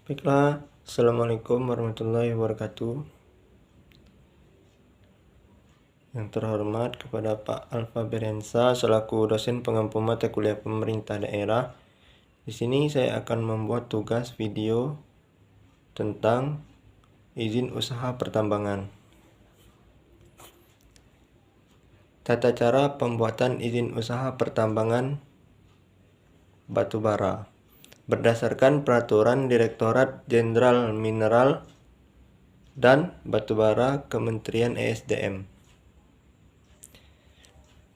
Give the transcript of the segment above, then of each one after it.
Baiklah, Assalamualaikum warahmatullahi wabarakatuh. Yang terhormat kepada Pak Alfa Berensa selaku dosen pengampu mata kuliah pemerintah daerah. Di sini saya akan membuat tugas video tentang izin usaha pertambangan. Tata cara pembuatan izin usaha pertambangan batubara berdasarkan Peraturan Direktorat Jenderal Mineral dan Batubara Kementerian ESDM.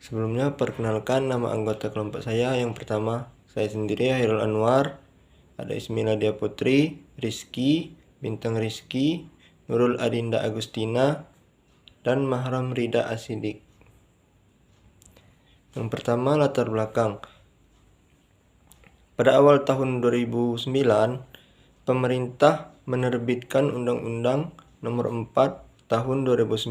Sebelumnya, perkenalkan nama anggota kelompok saya. Yang pertama, saya sendiri Hairul Anwar, ada Ismila Dia Putri, Rizky, Bintang Rizky, Nurul Adinda Agustina, dan Mahram Rida Asidik. Yang pertama, latar belakang. Pada awal tahun 2009, pemerintah menerbitkan Undang-Undang Nomor 4 Tahun 2009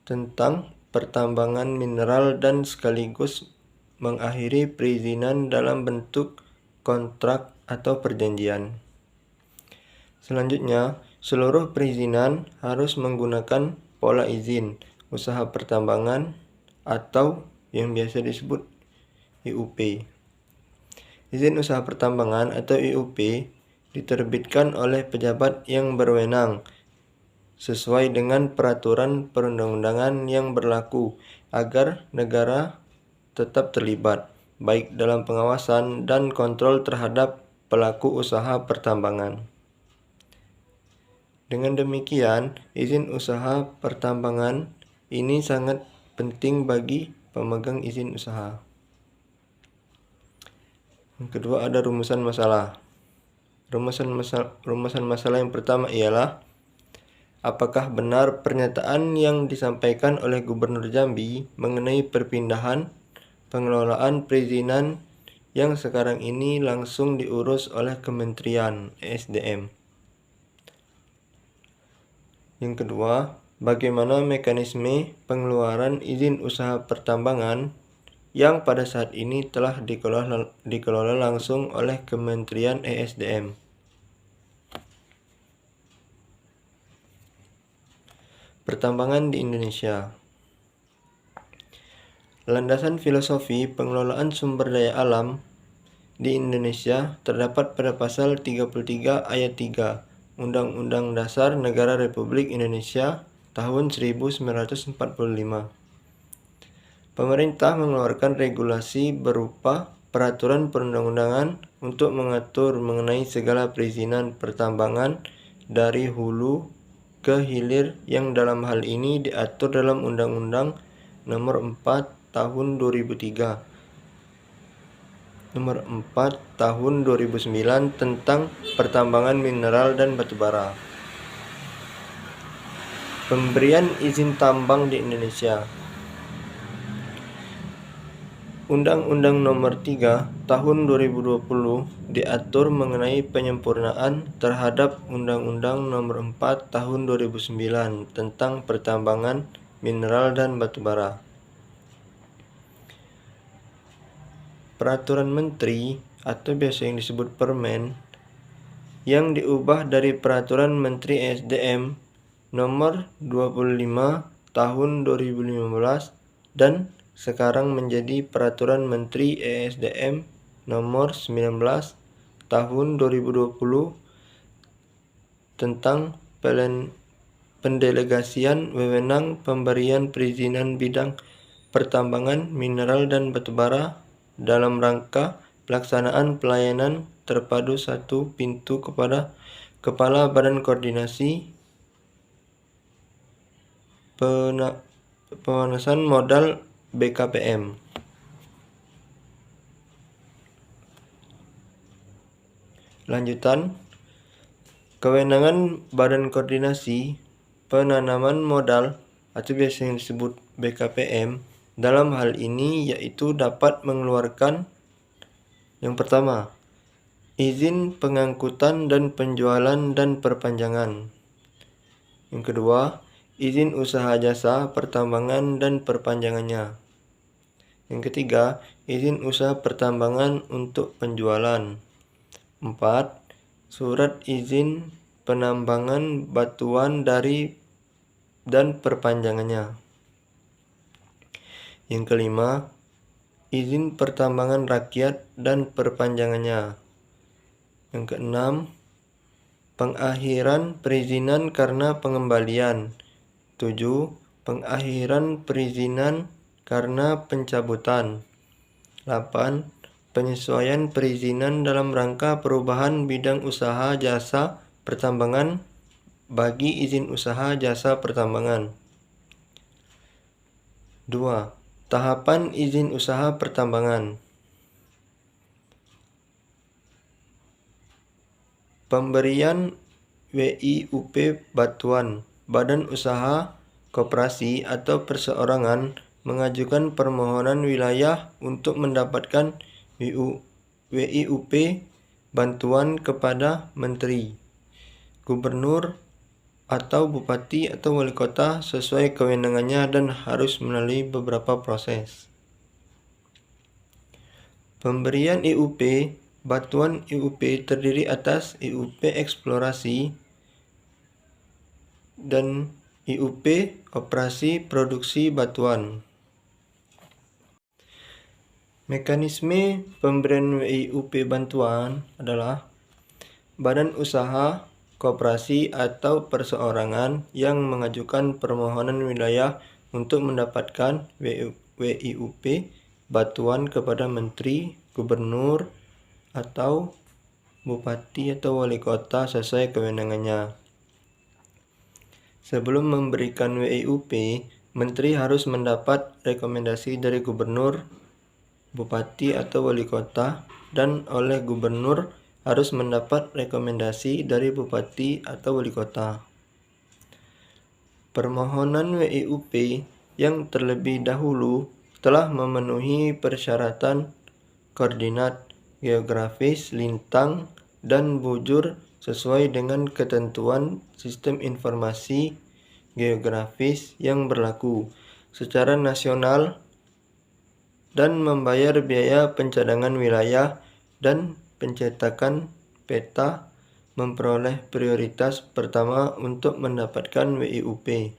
tentang pertambangan mineral dan sekaligus mengakhiri perizinan dalam bentuk kontrak atau perjanjian. Selanjutnya, seluruh perizinan harus menggunakan pola izin usaha pertambangan atau yang biasa disebut IUP. Izin usaha pertambangan atau IUP diterbitkan oleh pejabat yang berwenang sesuai dengan peraturan perundang-undangan yang berlaku agar negara tetap terlibat baik dalam pengawasan dan kontrol terhadap pelaku usaha pertambangan. Dengan demikian, izin usaha pertambangan ini sangat penting bagi pemegang izin usaha. Yang kedua, ada rumusan masalah. Rumusan masalah yang pertama ialah apakah benar pernyataan yang disampaikan oleh Gubernur Jambi mengenai perpindahan pengelolaan perizinan yang sekarang ini langsung diurus oleh Kementerian ESDM. Yang kedua, bagaimana mekanisme pengeluaran izin usaha pertambangan yang pada saat ini telah dikelola langsung oleh Kementerian ESDM. Pertambangan di Indonesia. Landasan filosofi pengelolaan sumber daya alam di Indonesia terdapat pada pasal 33 ayat 3 Undang-Undang Dasar Negara Republik Indonesia tahun 1945. Pemerintah mengeluarkan regulasi berupa peraturan perundang-undangan untuk mengatur mengenai segala perizinan pertambangan dari hulu ke hilir yang dalam hal ini diatur dalam Undang-Undang Nomor 4 Tahun 2003, Nomor 4 Tahun 2009 tentang pertambangan mineral dan batubara. Pemberian izin tambang di Indonesia. Undang-Undang Nomor 3 Tahun 2020 diatur mengenai penyempurnaan terhadap Undang-Undang Nomor 4 Tahun 2009 tentang pertambangan mineral dan batubara. Peraturan Menteri atau biasa yang disebut Permen yang diubah dari Peraturan Menteri ESDM Nomor 25 Tahun 2015 dan sekarang menjadi Peraturan Menteri ESDM Nomor 19 Tahun 2020 tentang pendelegasian wewenang pemberian perizinan bidang pertambangan mineral dan batubara dalam rangka pelaksanaan pelayanan terpadu satu pintu kepada Kepala Badan Koordinasi Penawasan Modal BKPM. Lanjutan, kewenangan Badan Koordinasi Penanaman Modal atau biasa yang disebut BKPM dalam hal ini yaitu dapat mengeluarkan yang pertama, izin pengangkutan dan penjualan dan perpanjangan. Yang kedua, izin usaha jasa pertambangan dan perpanjangannya. Yang ketiga, izin usaha pertambangan untuk penjualan. 4. surat izin penambangan batuan dan perpanjangannya. Yang kelima, izin pertambangan rakyat dan perpanjangannya. Yang keenam, pengakhiran perizinan karena pengembalian. 7. Pengakhiran perizinan karena pencabutan. 8. Penyesuaian perizinan dalam rangka perubahan bidang usaha jasa pertambangan bagi izin usaha jasa pertambangan. 2. Tahapan izin usaha pertambangan. Pemberian WIUP batuan. Badan usaha, koperasi, atau perseorangan mengajukan permohonan wilayah untuk mendapatkan WIUP bantuan kepada Menteri, Gubernur, atau Bupati atau Wali Kota sesuai kewenangannya dan harus melalui beberapa proses. Pemberian IUP Batuan IUP terdiri atas IUP eksplorasi dan IUP operasi produksi batuan. Mekanisme pemberian WIUP bantuan adalah badan usaha, koperasi, atau perseorangan yang mengajukan permohonan wilayah untuk mendapatkan WIUP batuan kepada Menteri, Gubernur, atau Bupati atau Wali Kota sesuai kewenangannya. Sebelum memberikan WIUP, Menteri harus mendapat rekomendasi dari Gubernur, Bupati atau Wali Kota, dan oleh Gubernur harus mendapat rekomendasi dari Bupati atau Wali Kota. Permohonan WIUP yang terlebih dahulu telah memenuhi persyaratan koordinat geografis, lintang, dan bujur sesuai dengan ketentuan sistem informasi geografis yang berlaku secara nasional dan membayar biaya pencadangan wilayah dan pencetakan peta memperoleh prioritas pertama untuk mendapatkan WIUP.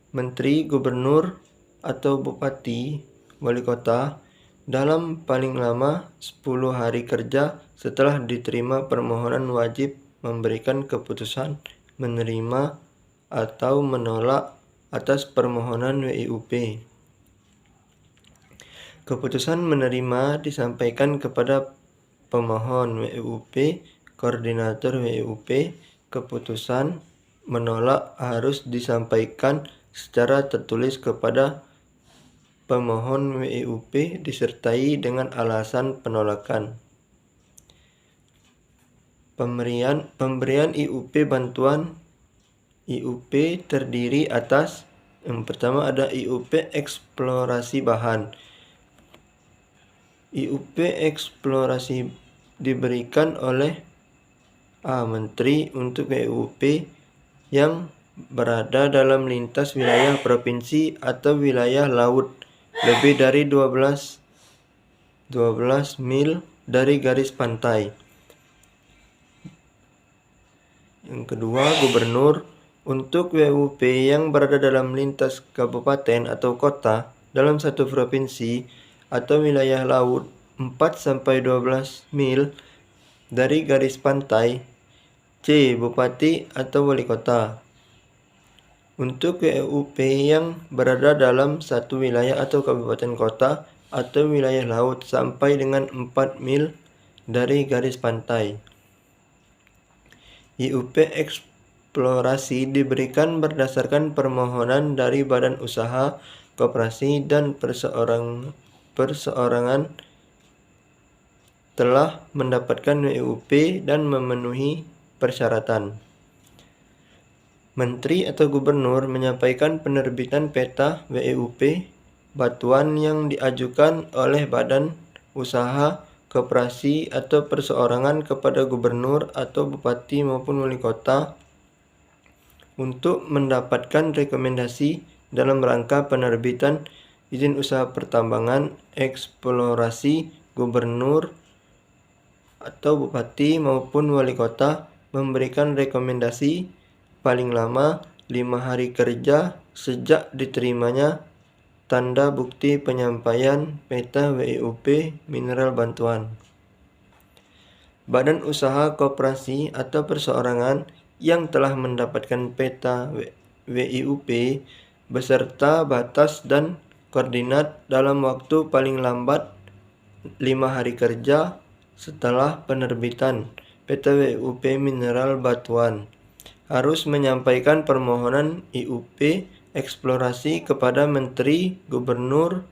Menteri, Gubernur, atau Bupati, Wali Kota dalam paling lama 10 hari kerja setelah diterima permohonan wajib memberikan keputusan menerima atau menolak atas permohonan WIUP. Keputusan menerima disampaikan kepada pemohon WIUP, koordinator WIUP. Keputusan menolak harus disampaikan secara tertulis kepada pemohon WIUP disertai dengan alasan penolakan. Pemberian IUP bantuan. IUP terdiri atas yang pertama ada IUP eksplorasi bahan. IUP eksplorasi diberikan oleh Menteri untuk WIUP yang berada dalam lintas wilayah provinsi atau wilayah laut lebih dari 12 mil dari garis pantai. Yang kedua, Gubernur untuk WIUP yang berada dalam lintas kabupaten atau kota dalam satu provinsi atau wilayah laut 4-12 mil dari garis pantai. C. Bupati atau Wali Kota untuk WIUP yang berada dalam satu wilayah atau kabupaten kota atau wilayah laut sampai dengan 4 mil dari garis pantai. IUP eksplorasi diberikan berdasarkan permohonan dari badan usaha, koperasi, dan perseorangan telah mendapatkan WIUP dan memenuhi persyaratan. Menteri atau Gubernur menyampaikan penerbitan peta WIUP batuan yang diajukan oleh badan usaha, koperasi, atau perseorangan kepada Gubernur atau Bupati maupun Wali Kota untuk mendapatkan rekomendasi dalam rangka penerbitan izin usaha pertambangan eksplorasi. Gubernur atau bupati maupun wali kota memberikan rekomendasi paling lama 5 hari kerja sejak diterimanya tanda bukti penyampaian peta WIUP mineral bantuan. Badan usaha koperasi atau perseorangan yang telah mendapatkan peta WIUP beserta batas dan koordinat dalam waktu paling lambat 5 hari kerja setelah penerbitan peta WIUP mineral batuan harus menyampaikan permohonan IUP eksplorasi kepada Menteri, Gubernur,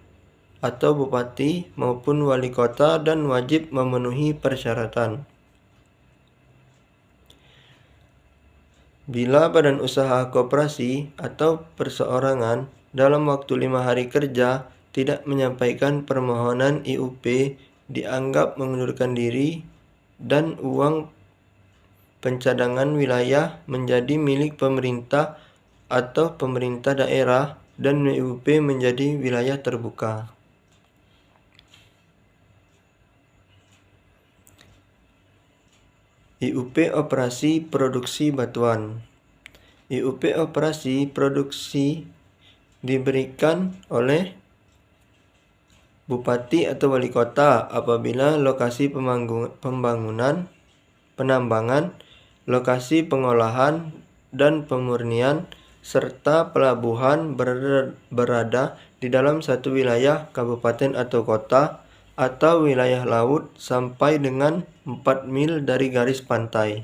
atau Bupati maupun Wali Kota dan wajib memenuhi persyaratan. Bila badan usaha koperasi atau perseorangan dalam waktu 5 hari kerja tidak menyampaikan permohonan IUP, dianggap mengundurkan diri dan uang pencadangan wilayah menjadi milik pemerintah atau pemerintah daerah dan WIUP menjadi wilayah terbuka. IUP operasi produksi batuan. IUP operasi produksi diberikan oleh Bupati atau Wali Kota apabila lokasi penambangan, lokasi pengolahan dan pemurnian, serta pelabuhan berada di dalam satu wilayah kabupaten atau kota atau wilayah laut sampai dengan 4 mil dari garis pantai.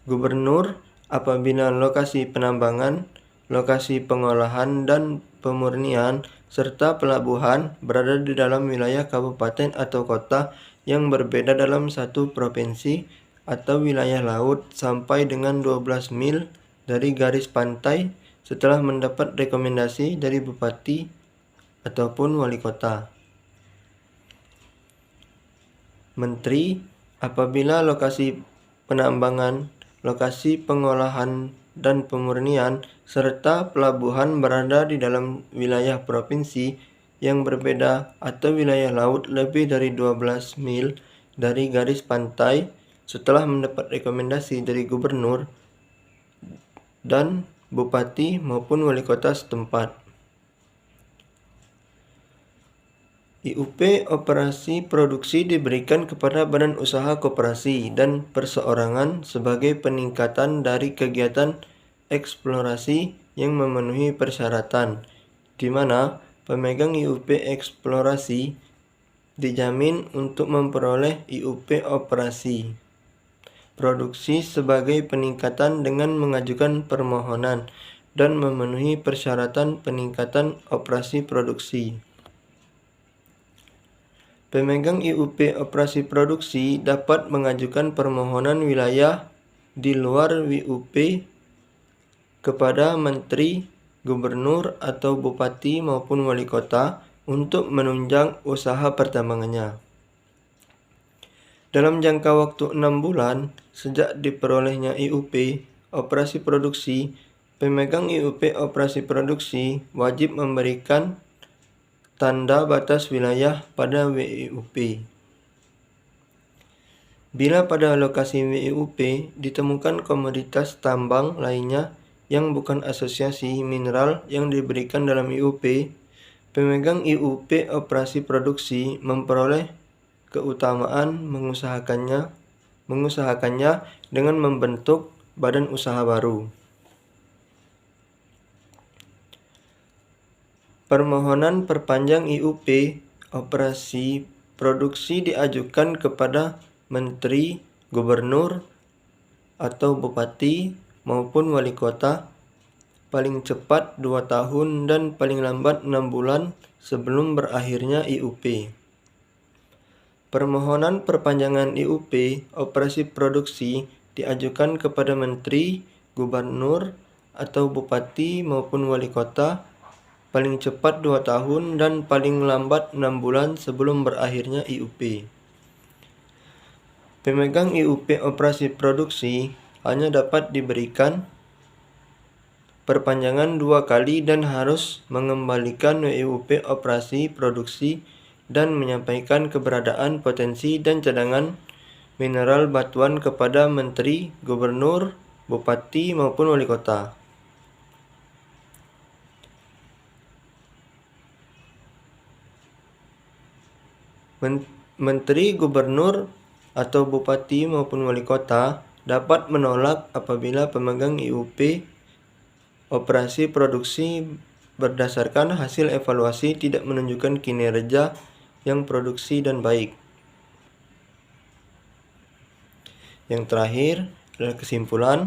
Gubernur apabila lokasi penambangan, lokasi pengolahan dan pemurnian, serta pelabuhan berada di dalam wilayah kabupaten atau kota yang berbeda dalam satu provinsi atau wilayah laut sampai dengan 12 mil dari garis pantai setelah mendapat rekomendasi dari Bupati ataupun Wali Kota. Menteri apabila lokasi penambangan, lokasi pengolahan dan pemurnian, serta pelabuhan berada di dalam wilayah provinsi yang berbeda atau wilayah laut lebih dari 12 mil dari garis pantai setelah mendapat rekomendasi dari Gubernur dan Bupati maupun Wali Kota setempat. IUP operasi produksi diberikan kepada badan usaha koperasi dan perseorangan sebagai peningkatan dari kegiatan eksplorasi yang memenuhi persyaratan, di mana pemegang IUP eksplorasi dijamin untuk memperoleh IUP operasi produksi sebagai peningkatan dengan mengajukan permohonan dan memenuhi persyaratan peningkatan operasi produksi. Pemegang IUP operasi produksi dapat mengajukan permohonan wilayah di luar WIUP kepada Menteri, Gubernur atau Bupati maupun Wali Kota untuk menunjang usaha pertambangannya. Dalam jangka waktu 6 bulan sejak diperolehnya IUP operasi produksi, pemegang IUP operasi produksi wajib memberikan tanda batas wilayah pada WIUP. Bila pada lokasi WIUP ditemukan komoditas tambang lainnya yang bukan asosiasi mineral yang diberikan dalam IUP, pemegang IUP operasi produksi memperoleh keutamaan mengusahakannya dengan membentuk badan usaha baru. Permohonan perpanjang IUP operasi produksi diajukan kepada Menteri, Gubernur, atau Bupati maupun Wali Kota paling cepat 2 tahun dan paling lambat 6 bulan sebelum berakhirnya IUP. Permohonan perpanjangan IUP operasi produksi diajukan kepada Menteri, Gubernur, atau Bupati maupun Wali Kota paling cepat 2 tahun dan paling lambat 6 bulan sebelum berakhirnya IUP. Pemegang IUP operasi produksi hanya dapat diberikan perpanjangan 2 kali dan harus mengembalikan WIUP operasi produksi dan menyampaikan keberadaan, potensi, dan cadangan mineral batuan kepada Menteri, Gubernur, Bupati, maupun Wali Kota. Menteri, Gubernur, atau Bupati maupun Wali Kota dapat menolak apabila pemegang IUP operasi produksi berdasarkan hasil evaluasi tidak menunjukkan kinerja yang produksi dan baik. Yang terakhir adalah kesimpulan.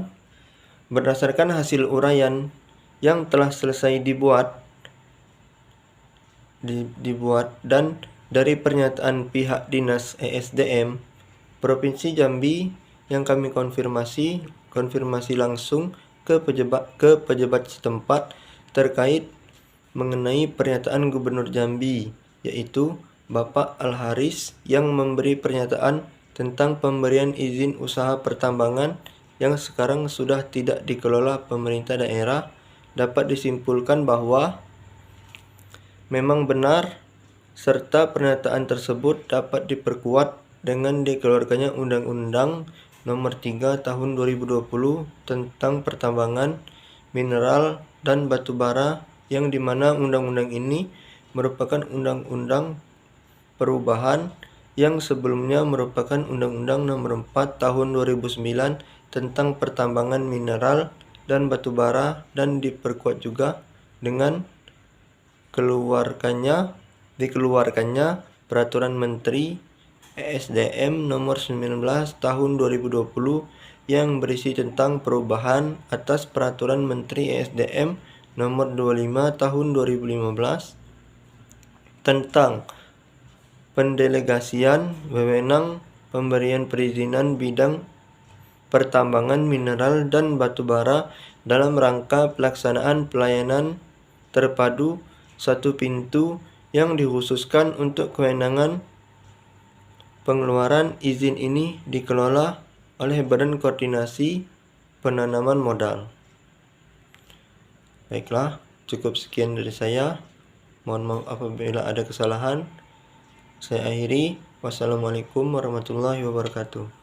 Berdasarkan hasil uraian yang telah selesai dibuat dan dari pernyataan pihak Dinas ESDM Provinsi Jambi yang kami konfirmasi langsung ke pejabat setempat terkait mengenai pernyataan Gubernur Jambi, yaitu Bapak Al-Haris yang memberi pernyataan tentang pemberian izin usaha pertambangan yang sekarang sudah tidak dikelola pemerintah daerah, dapat disimpulkan bahwa memang benar, serta pernyataan tersebut dapat diperkuat dengan dikeluarkannya Undang-Undang Nomor 3 Tahun 2020 tentang pertambangan, mineral, dan batu bara, yang dimana undang-undang ini merupakan undang-undang perubahan yang sebelumnya merupakan Undang-Undang Nomor 4 Tahun 2009 tentang pertambangan mineral dan batu bara, dan diperkuat juga dengan dikeluarkannya Peraturan Menteri ESDM Nomor 19 Tahun 2020 yang berisi tentang perubahan atas Peraturan Menteri ESDM Nomor 25 Tahun 2015 tentang pendelegasian wewenang pemberian perizinan bidang pertambangan mineral dan batu bara dalam rangka pelaksanaan pelayanan terpadu satu pintu yang dikhususkan untuk kewenangan pengeluaran izin ini dikelola oleh Badan Koordinasi Penanaman Modal. Baiklah, cukup sekian dari saya. Mohon maaf apabila ada kesalahan. Saya akhiri. Wassalamualaikum warahmatullahi wabarakatuh.